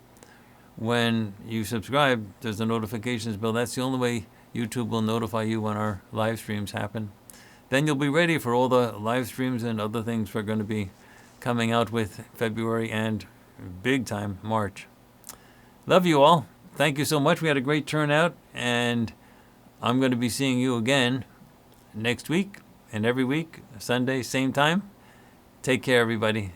When you subscribe, there's a notifications bell. That's the only way YouTube will notify you when our live streams happen. Then you'll be ready for all the live streams and other things we're going to be coming out with February and big time March. Love you all. Thank you so much. We had a great turnout, and I'm going to be seeing you again next week and every week, Sunday, same time. Take care, everybody.